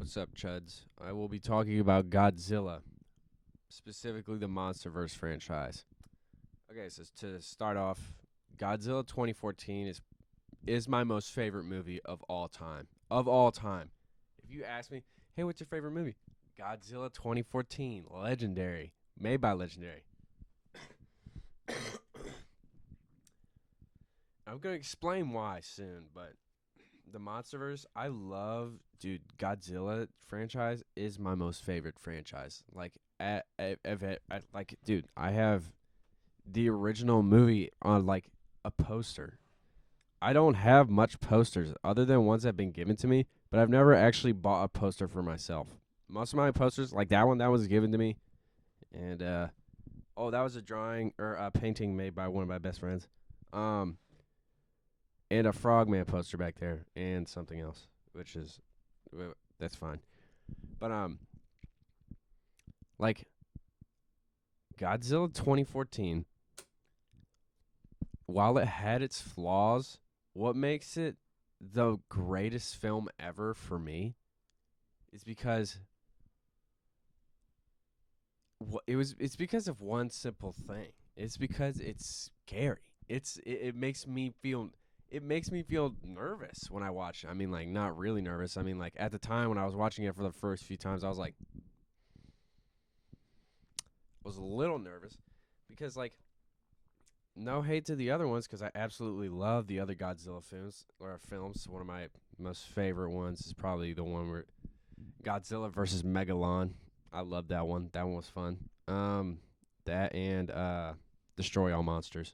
What's up, Chuds? I will be talking about Godzilla, specifically the MonsterVerse franchise. Okay, so to start off, Godzilla 2014 is my most favorite movie of all time. Of all time. If you ask me, hey, what's your favorite movie? Godzilla 2014, legendary, made by Legendary. I'm gonna explain why soon, but the MonsterVerse, I love, dude. Godzilla franchise is my most favorite franchise. Dude, I have the original movie on like a poster. I don't have much posters other than ones that have been given to me, but I've never actually bought a poster for myself. Most of my posters, like that was given to me, and that was a drawing or a painting made by one of my best friends. Um, and a Frogman poster back there, and something else, which is that's fine. But like Godzilla 2014, while it had its flaws, what makes it the greatest film ever for me is because it's because of one simple thing. It's because it's scary. It makes me feel nervous when I watch it. I mean, like, not really nervous. I mean, like, at the time when I was watching it for the first few times, I was a little nervous because, like, no hate to the other ones because I absolutely love the other Godzilla films. One of my most favorite ones is probably the one where Godzilla versus Megalon. I love that one. That one was fun. That and Destroy All Monsters.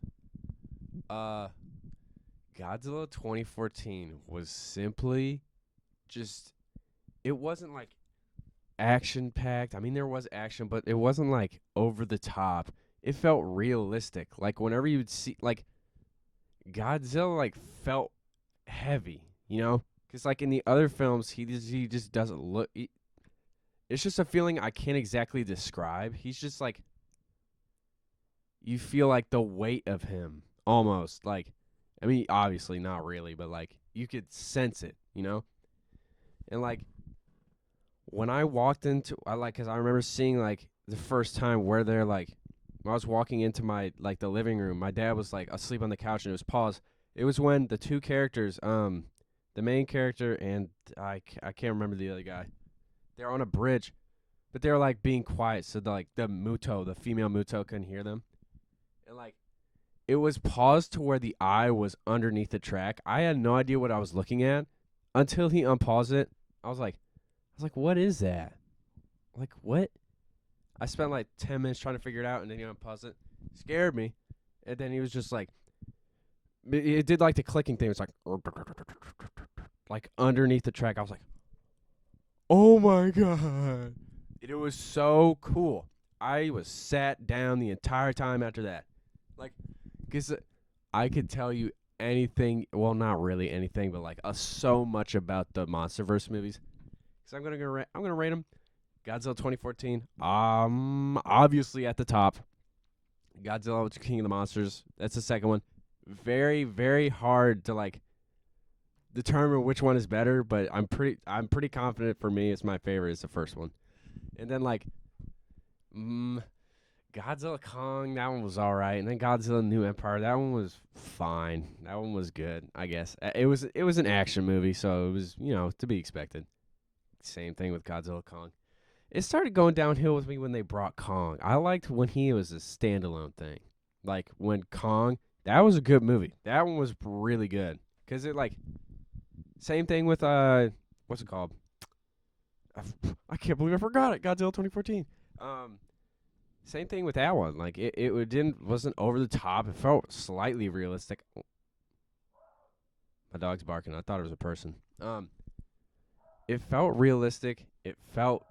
Godzilla 2014 was simply just, it wasn't like action packed. I mean, there was action, but it wasn't like over the top. It felt realistic. Like whenever you'd see, like, Godzilla, like, felt heavy, you know? Because like in the other films, he just doesn't look. It's just a feeling I can't exactly describe. He's just like, you feel like the weight of him almost. Like, I mean, obviously not really, but like you could sense it, you know? And like when I walked into, cause I remember seeing like the first time where they're like, when I was walking into my, like, the living room, my dad was like asleep on the couch and it was paused. It was when the two characters, the main character and I can't remember the other guy. They're on a bridge, but they're like being quiet. So the female Muto couldn't hear them. And like, it was paused to where the eye was underneath the track. I had no idea what I was looking at until he unpaused it. I was like, what is that? Like, what? I spent like 10 minutes trying to figure it out, and then he unpaused it. Scared me. And then he was just like, it did like the clicking thing. It was like underneath the track. I was like, oh my God. It was so cool. I was sat down the entire time after that. Like, because I could tell you anything. Well, not really anything, but like so much about the MonsterVerse movies. Because I'm gonna rate them. Godzilla 2014. Obviously at the top. Godzilla King of the Monsters. That's the second one. Very, very hard to like determine which one is better, but I'm pretty confident for me it's my favorite is the first one. And then like Godzilla Kong, that one was all right. And then Godzilla New Empire, that one was fine. That one was good, I guess. It was an action movie, so it was, to be expected. Same thing with Godzilla Kong. It started going downhill with me when they brought Kong. I liked when he was a standalone thing. Like when Kong, that was a good movie. That one was really good. Cuz it like same thing with what's it called? I can't believe I forgot it. Godzilla 2014. Same thing with that one. Like it wasn't over the top. It felt slightly realistic. My dog's barking. I thought it was a person. It felt realistic. It felt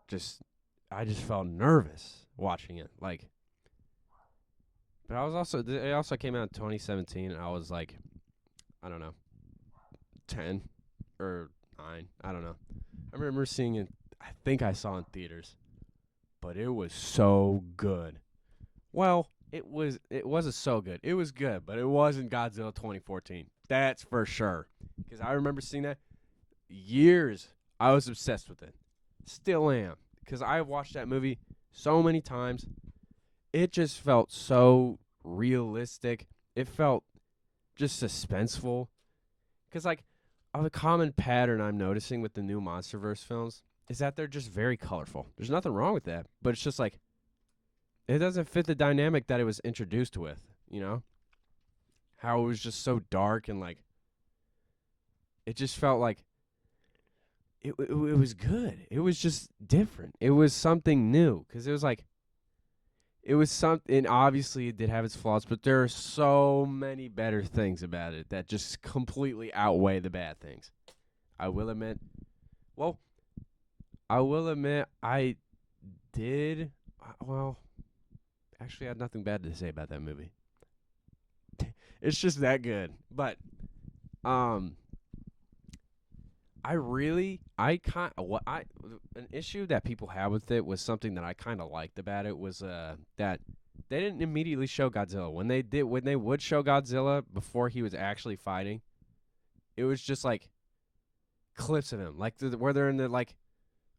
I just felt nervous watching it. Like, but it also came out in 2017. And I was like, I don't know, 10 or 9. I don't know. I remember seeing it. I think I saw in theaters. But it was so good. Well, it wasn't so good. It was good, but it wasn't Godzilla 2014. That's for sure. Because I remember seeing that years. I was obsessed with it. Still am. Because I watched that movie so many times. It just felt so realistic. It felt just suspenseful. Because, like, a common pattern I'm noticing with the new MonsterVerse films is that they're just very colorful. There's nothing wrong with that. But it's just like, it doesn't fit the dynamic that it was introduced with, you know? How it was just so dark and, like, it just felt like it was good. It was just different. It was something new because it was like it was something. And obviously, it did have its flaws, but there are so many better things about it that just completely outweigh the bad things. I will admit. Well, I will admit I did. Well, actually, I had nothing bad to say about that movie. It's just that good. But um, an issue that people had with it was something that I kind of liked about it was that they didn't immediately show Godzilla. When they would show Godzilla before he was actually fighting, it was just like clips of him, like where they're in the like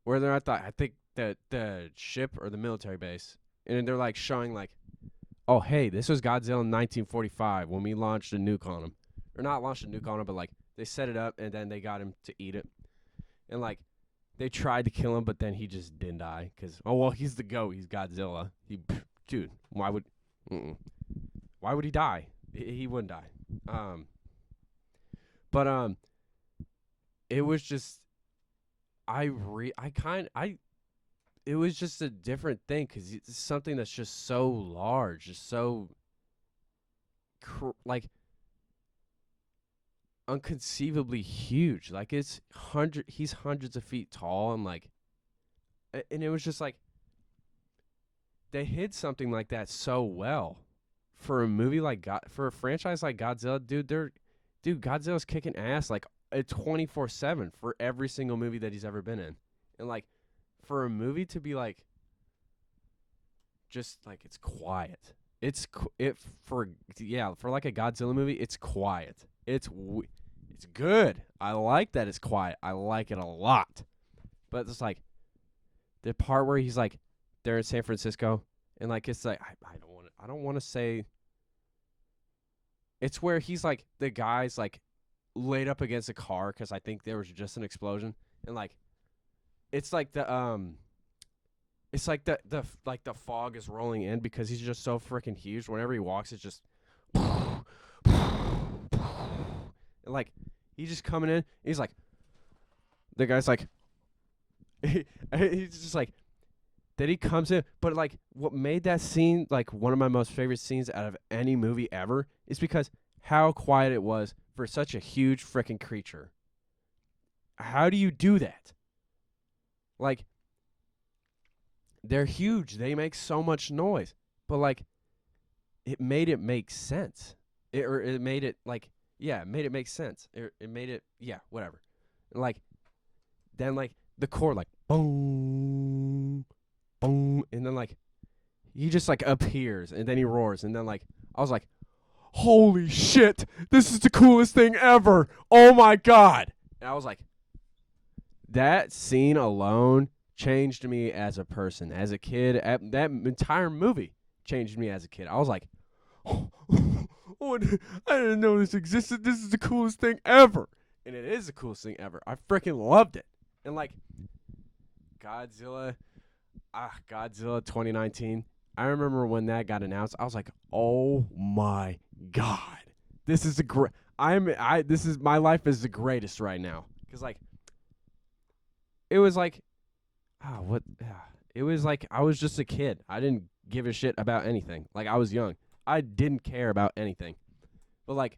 where they're at I think the ship or the military base, and they're like showing like, oh hey, this was Godzilla in 1945 when we launched a nuke on him, or not launched a nuke on him, but like they set it up and then they got him to eat it. And like they tried to kill him, but then he just didn't die because he's the GOAT. He's Godzilla. Dude, why would he die? He wouldn't die. But it was just it was just a different thing because it's something that's just so large, just so like unconceivably huge. Like he's hundreds of feet tall and like, and it was just like they hid something like that so well for a movie like for a franchise like Godzilla, dude, Godzilla's kicking ass like 24/7 for every single movie that he's ever been in, and like for a movie to be like, just like it's quiet. For like a Godzilla movie, it's quiet. It's good. I like that it's quiet. I like it a lot. But it's like the part where he's like they're in San Francisco and like it's like I don't want to say it's where he's like the guy's like laid up against a car cuz I think there was just an explosion and like it's like it's like the fog is rolling in because he's just so freaking huge. Whenever he walks, it's just and like he's just coming in. He's like, the guy's like, he's just like, then he comes in. But like, what made that scene like one of my most favorite scenes out of any movie ever is because how quiet it was for such a huge freaking creature. How do you do that? Like, they're huge. They make so much noise. But like, it made it make sense. It made it like, yeah, it made it make sense. It made it, yeah, whatever. And like, then like the chord like boom, boom, and then like he just like appears and then he roars and then like I was like, holy shit, this is the coolest thing ever. Oh my god. And I was like, that scene alone changed me as a person, as a kid. That entire movie changed me as a kid. I was like, oh, I didn't know this existed. This is the coolest thing ever. And it is the coolest thing ever. I freaking loved it. And like Godzilla 2019. I remember when that got announced. I was like, "Oh my god, this is this is my life is the greatest right now." Because like, it was like, it was like I was just a kid. I didn't give a shit about anything. Like I was young. I didn't care about anything. But like,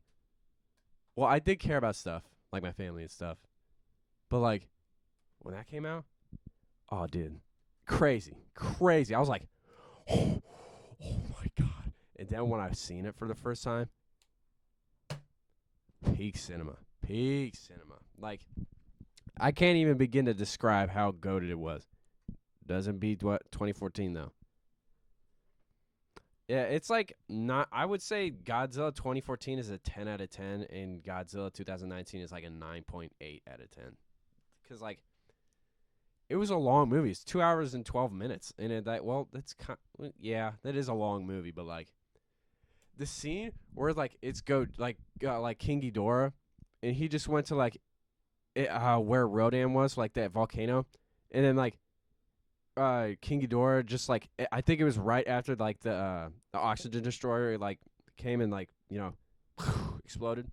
well, I did care about stuff like my family and stuff. But like, when that came out, oh, dude, crazy. I was like, oh my god. And then when I've seen it for the first time, peak cinema. Like, I can't even begin to describe how goated it was. Doesn't beat what 2014 though. Yeah, it's like not. I would say Godzilla 2014 is a 10 out of 10, and Godzilla 2019 is like a 9.8 out of 10. Because like, it was a long movie. It's 2 hours and 12 minutes, and yeah, that is a long movie. But like the scene where like it's like King Ghidorah, and he just went to like where Rodan was, like that volcano, and then like King Ghidorah just like I think it was right after like the oxygen destroyer like came and like exploded.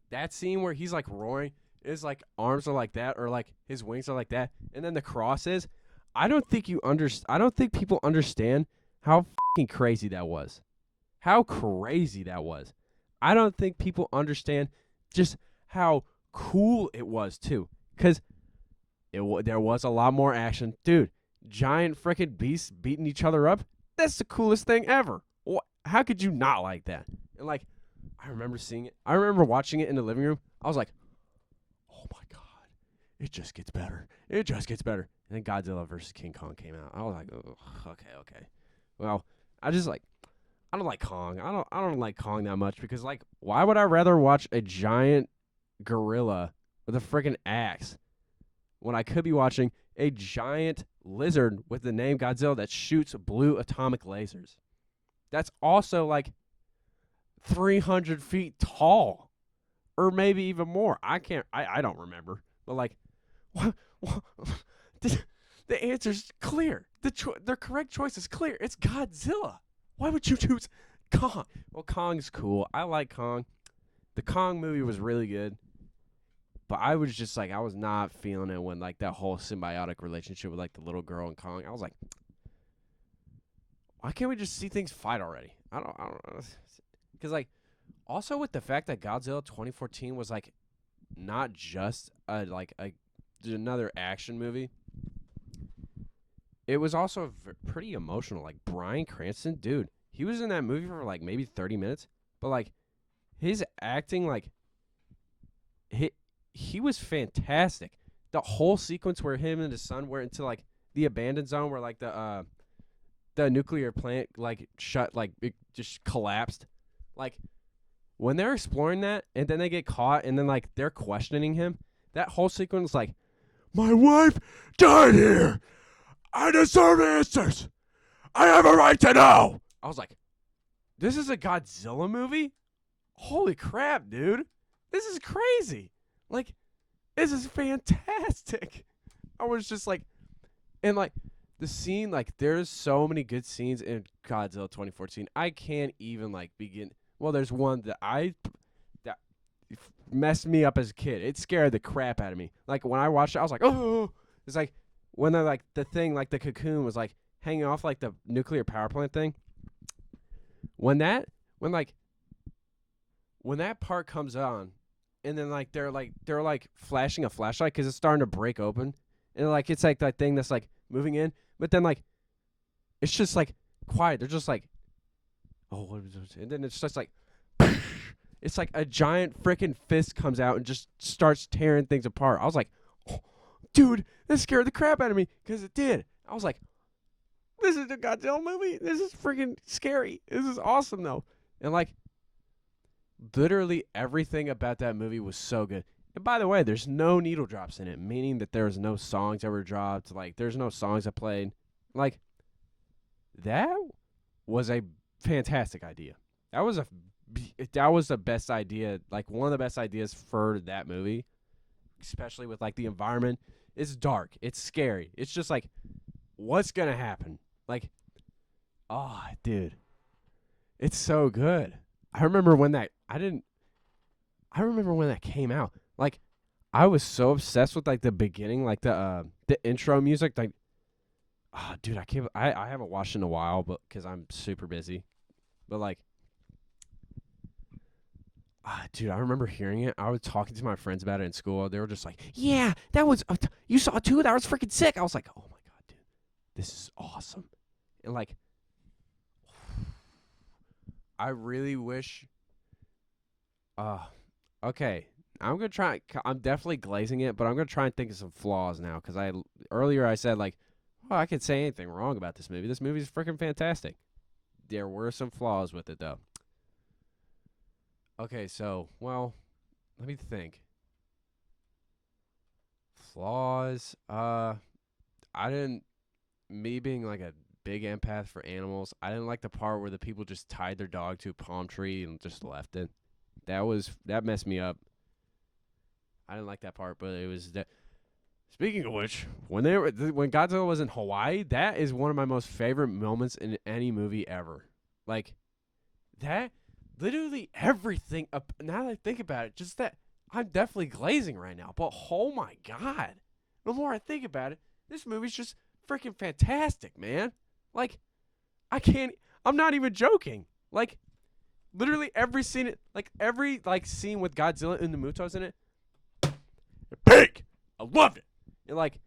That scene where he's like roaring, his like arms are like that, or like his wings are like that, and then the cross is. I don't think I don't think people understand how fucking crazy that was. How crazy that was. I don't think people understand just how cool it was too, because there was a lot more action, dude. Giant freaking beasts beating each other up. That's the coolest thing ever. How could you not like that? And like, I remember seeing it. I remember watching it in the living room. I was like, oh my god, it just gets better. It just gets better. And then Godzilla versus King Kong came out. I was like, oh, okay. Well, I don't like Kong. I don't like Kong that much because like, why would I rather watch a giant gorilla with a freaking axe when I could be watching a giant lizard with the name Godzilla that shoots blue atomic lasers? That's also like 300 feet tall, or maybe even more. I don't remember, but like, what the answer's clear. The correct choice is clear. It's Godzilla. Why would you choose Kong? Well, Kong's cool. I like Kong. The Kong movie was really good. But I was just like, I was not feeling it when like that whole symbiotic relationship with like the little girl and Kong. I was like, why can't we just see things fight already? I don't know. Because like, also with the fact that Godzilla 2014 was like not just another action movie. It was also pretty emotional. Like Bryan Cranston, dude, he was in that movie for like maybe 30 minutes, but like his acting, like he was fantastic. The whole sequence where him and his son went into like the abandoned zone where like the nuclear plant like shut, like it just collapsed. Like when they're exploring that and then they get caught and then like they're questioning him, that whole sequence, like, my wife died here. I deserve answers. I have a right to know. I was like, this is a Godzilla movie? Holy crap, dude. This is crazy. Like, this is fantastic. I was just like, and like, the scene, like, there's so many good scenes in Godzilla 2014. I can't even, like, begin. Well, there's one that messed me up as a kid. It scared the crap out of me. Like, when I watched it, I was like, oh. It's like, when they're, like, the thing, like, the cocoon was, like, hanging off, like, the nuclear power plant thing. When that part comes on, and then, like, they're flashing a flashlight because it's starting to break open. And, like, it's, like, that thing that's, like, moving in. But then, like, it's just, like, quiet. They're just, like, oh, what is this? And then it's just, like, it's like a giant freaking fist comes out and just starts tearing things apart. I was like, oh, dude, that scared the crap out of me because it did. I was like, this is a Godzilla movie? This is freaking scary. This is awesome, though. And, like, literally everything about that movie was so good. And by the way, there's no needle drops in it, meaning that there's no songs that were dropped. Like, there's no songs that played. Like, that was a fantastic idea. That was the best idea, like one of the best ideas for that movie, especially with like the environment. It's dark. It's scary. It's just like, what's going to happen? Like, oh, dude, it's so good. I remember when that came out. Like, I was so obsessed with like the beginning, like the intro music. Like, oh, dude, I haven't watched in a while, but because I'm super busy. But like, dude, I remember hearing it. I was talking to my friends about it in school. They were just like, "Yeah, that was you saw it too. That was freaking sick." I was like, "Oh my god, dude, this is awesome!" And like, I really wish. Okay, I'm gonna try. I'm definitely glazing it, but I'm gonna try and think of some flaws now because earlier I said like, "Oh, I could say anything wrong about this movie. This movie is freaking fantastic." There were some flaws with it though. Okay, so, well, let me think. flaws. I didn't. Me being like a big empath for animals, I didn't like the part where the people just tied their dog to a palm tree and just left it. That messed me up. I didn't like that part, but it was that. Speaking of which, when Godzilla was in Hawaii, that is one of my most favorite moments in any movie ever. Like that, literally everything. Now that I think about it, just that I'm definitely glazing right now. But oh my god, the more I think about it, this movie's just freaking fantastic, man. Like I can't. I'm not even joking. Like literally every scene, every scene with Godzilla and the Mutos in it, big. I loved it. And like,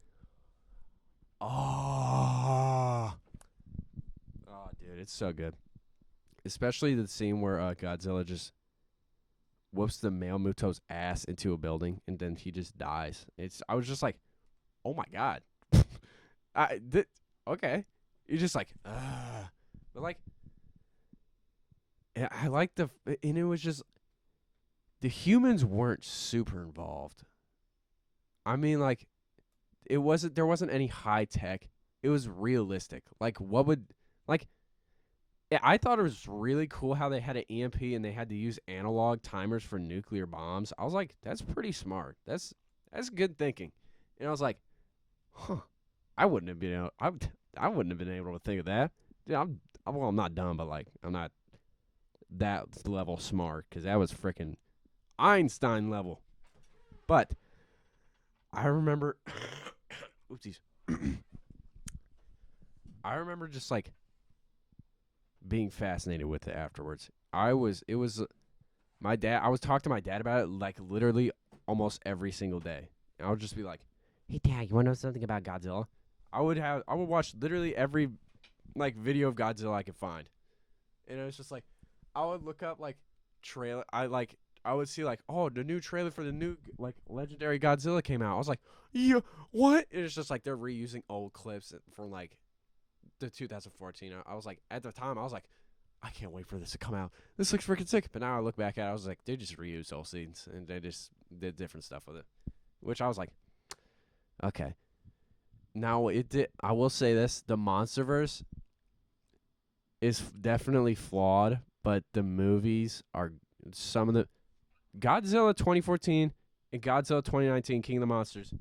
oh, dude, it's so good. Especially the scene where Godzilla just whoops the male Muto's ass into a building and then he just dies. I was just like, oh my god. Okay. You're just like, but like, I like and it was just, the humans weren't super involved. I mean, like, there wasn't any high tech. It was realistic. Like, I thought it was really cool how they had an EMP and they had to use analog timers for nuclear bombs. I was like, that's pretty smart. That's good thinking. And I was like, huh, I wouldn't have been able. I wouldn't have been able to think of that. Dude, I'm not dumb, but like, I'm not that level smart because that was freaking Einstein level. But I remember, oopsies. I remember just like being fascinated with it afterwards. It was my dad. I was talking to my dad about it like literally almost every single day. And I would just be like, "Hey, Dad, you want to know something about Godzilla?" I would watch literally every like video of Godzilla I could find, and it was just like, I would look up like trailer. I would see like, oh, the new trailer for the new like legendary Godzilla came out. I was like, yeah, what? And it's just like they're reusing old clips from like the 2014. I was like, at the time, I was like, I can't wait for this to come out. This looks freaking sick. But now I look back at it, I was like, they just reused old scenes and they just did different stuff with it, which I was like, okay. Now I will say this: the MonsterVerse is definitely flawed, but the movies are some of the Godzilla 2014 and Godzilla 2019 King of the Monsters.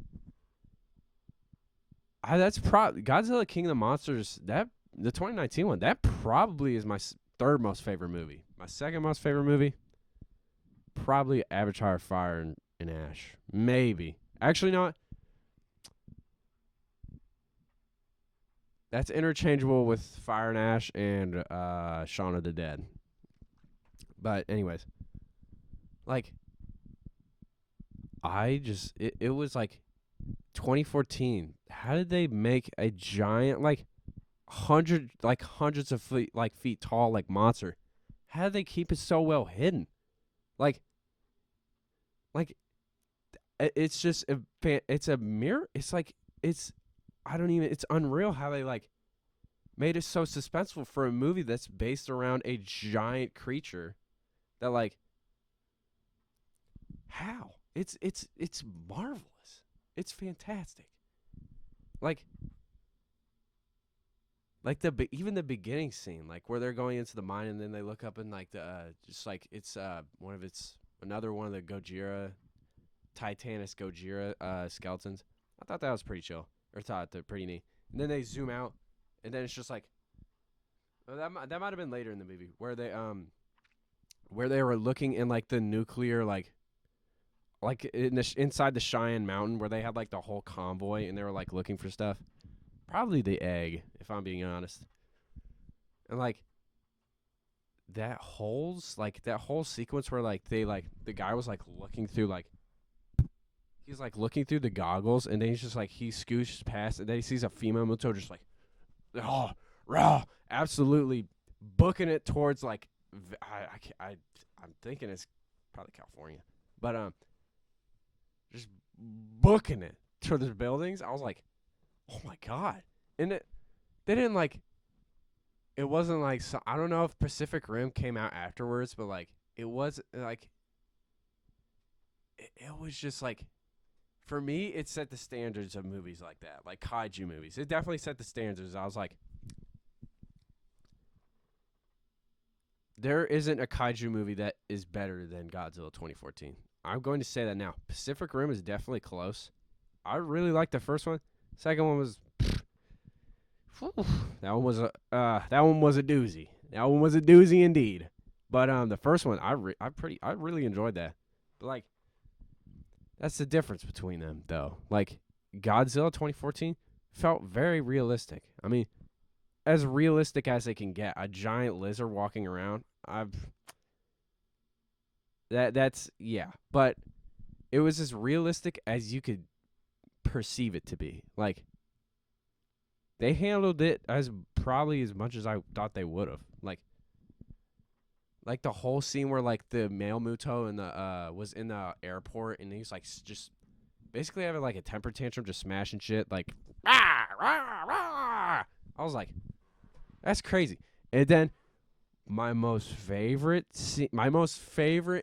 That's Godzilla King of the Monsters. That the 2019 one. That probably is my third most favorite movie. My second most favorite movie, probably Avatar: Fire and Ash. Maybe. Actually, not. That's interchangeable with Fire and Ash and Shaun of the Dead. But anyways, like, it was like 2014. How did they make a giant hundreds of feet tall monster? How did they keep it so well hidden? Like it's just it's a mirror. It's unreal how they made it so suspenseful for a movie that's based around a giant creature that how? It's marvelous. It's fantastic. Even the beginning scene, where they're going into the mine and then they look up and it's another one of the Gojira, Titanus Gojira skeletons. I thought that was pretty chill, or thought they're pretty neat. And then they zoom out, and then it's just that might have been later in the movie where they were looking in the nuclear inside the Cheyenne Mountain where they had the whole convoy and they were looking for stuff. Probably the egg, if I'm being honest. And that whole sequence where the guy was looking through he's looking through the goggles and then he's just he scooshes past and then he sees a female Muto just raw, absolutely booking it towards I'm thinking it's probably California, but just booking it toward the buildings. I was like, oh my god! And they didn't it wasn't so, I don't know if Pacific Rim came out afterwards, but it was it was just for me, it set the standards of movies like that, like kaiju movies. It definitely set the standards. I was like, there isn't a kaiju movie that is better than Godzilla 2014. I'm going to say that now. Pacific Rim is definitely close. I really liked the first one. Second one was that one was a doozy. That one was a doozy indeed. But the first one I really enjoyed that. But like that's the difference between them though. Like Godzilla 2014 felt very realistic. I mean, as realistic as it can get. A giant lizard walking around. That's yeah, but it was as realistic as you could perceive it to be. Like they handled it as probably as much as I thought they would have. Like the whole scene where like the male Muto and the was in the airport and he's like just basically having like a temper tantrum, just smashing shit like rah, rah, rah. I was like, that's crazy. And then my most favorite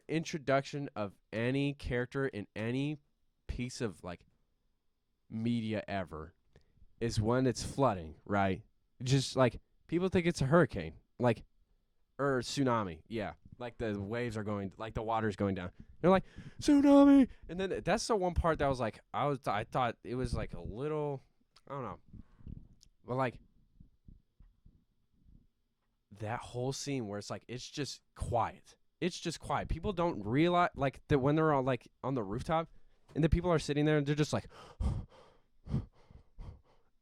introduction of any character in any piece of like media ever is when it's flooding, right? Just like people think it's a hurricane, like or tsunami, yeah. Like the waves are going, like the water's going down. They're like tsunami, and then that's the one part that was like I thought it was like a little, I don't know, but like that whole scene where it's like it's just quiet. It's just quiet. People don't realize like that when they're all like on the rooftop, and the people are sitting there and they're just like.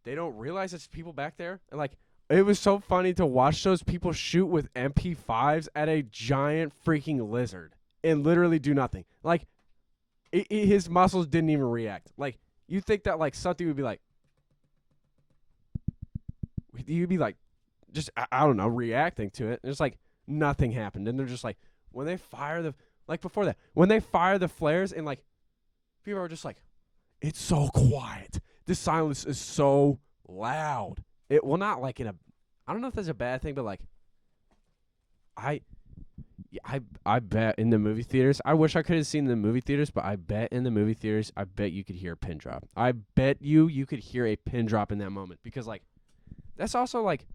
They don't realize it's people back there. And like, it was so funny to watch those people shoot with MP5s at a giant freaking lizard and literally do nothing. Like, his muscles didn't even react. Like, you think that like something would be like, you'd be like, just I don't know, reacting to it. And it's like nothing happened. And they're just like, when they fire the like before that, when they fire the flares and like, people are just like, it's so quiet. This silence is so loud. It well, not like in a. I don't know if that's a bad thing, but like, I bet in the movie theaters. I wish I could have seen the movie theaters, but I bet in the movie theaters, I bet you could hear a pin drop. I bet you could hear a pin drop in that moment because like, that's also like,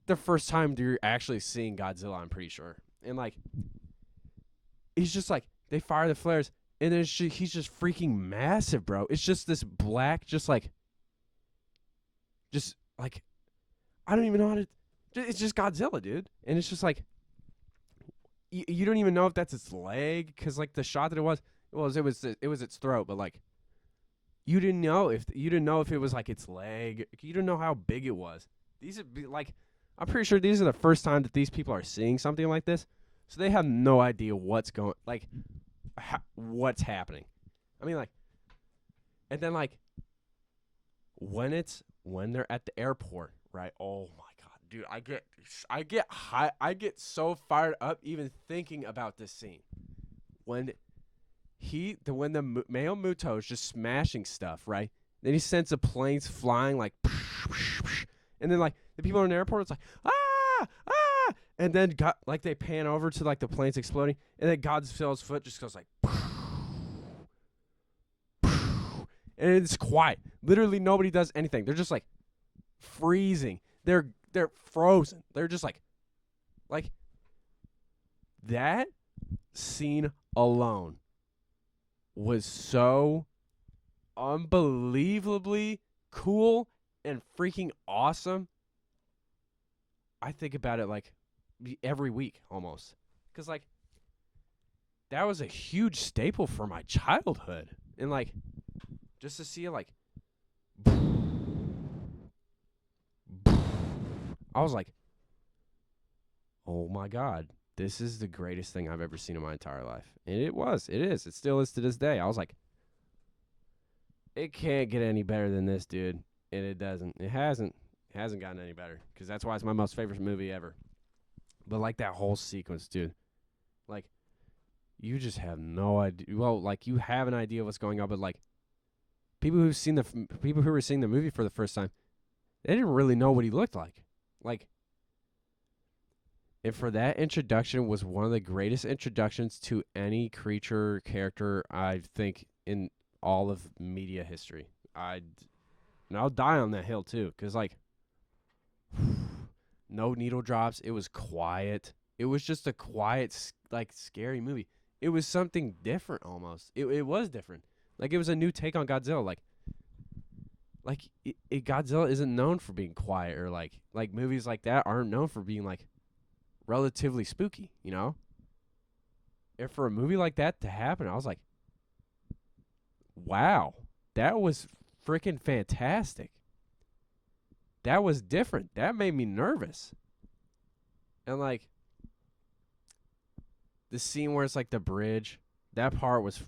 the first time you're actually seeing Godzilla. I'm pretty sure, and like, he's just like they fire the flares. And then he's just freaking massive, bro. It's just this black, just like, I don't even know how to. It's just Godzilla, dude. And it's just like, you don't even know if that's its leg, because like the shot that it was its throat, but like, you didn't know if it was like its leg. You didn't know how big it was. These would be like, I'm pretty sure these are the first time that these people are seeing something like this, so they have no idea what's going like. What's happening. I mean, like, and then like when they're at the airport, right? Oh my god, dude, I get high, I get so fired up even thinking about this scene when the male Muto is just smashing stuff, right? Then he sends the planes flying like, and then like the people in the airport, it's like ah. And then like they pan over to like the planes exploding, and then Godzilla's foot just goes like, and it's quiet. Literally nobody does anything. They're just like freezing. They're frozen. They're just like that scene alone was so unbelievably cool and freaking awesome. I think about it like every week almost, because like that was a huge staple for my childhood, and like just to see it like I was like, oh my god, this is the greatest thing I've ever seen in my entire life. And it still is to this day. I was like, it can't get any better than this, dude. And it hasn't gotten any better, because that's why it's my most favorite movie ever. But like that whole sequence, dude, like you just have no idea. Well, like you have an idea of what's going on, but like people who were seeing the movie for the first time, they didn't really know what he looked like. Like, and for that introduction was one of the greatest introductions to any creature character I think in all of media history. And I'll die on that hill too, cause like no needle drops. It was quiet. It was just a quiet, like scary movie. It was something different almost. It was different. Like it was a new take on Godzilla. Godzilla isn't known for being quiet or like movies like that aren't known for being like relatively spooky, you know? And for a movie like that to happen, I was like, wow, that was freaking fantastic. That was different. That made me nervous. And like the scene where it's like the bridge, that part was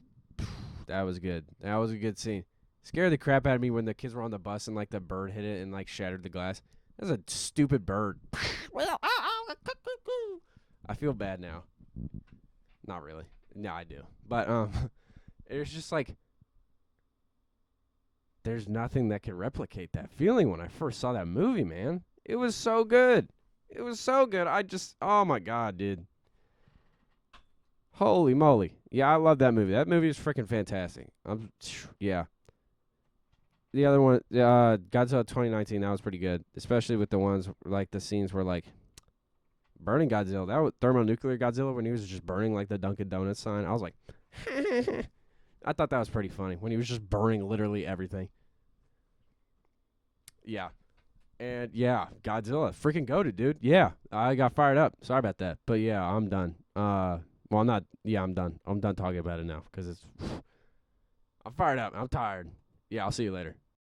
that was good. That was a good scene. Scared the crap out of me when the kids were on the bus and like the bird hit it and like shattered the glass. That's a stupid bird. I feel bad now. Not really. No, I do. But it's just like there's nothing that can replicate that feeling when I first saw that movie, man. It was so good. It was so good. Oh my God, dude. Holy moly. Yeah, I love that movie. That movie is freaking fantastic. Yeah. The other one, Godzilla 2019, that was pretty good. Especially with the ones, like the scenes where like burning Godzilla. That was thermonuclear Godzilla when he was just burning like the Dunkin' Donuts sign. I was like, I thought that was pretty funny when he was just burning literally everything. Yeah. And yeah, Godzilla, freaking goated, dude. Yeah, I got fired up. Sorry about that. But yeah, I'm done. Well, I'm not. Yeah, I'm done. I'm done talking about it now because it's. I'm fired up. I'm tired. Yeah, I'll see you later.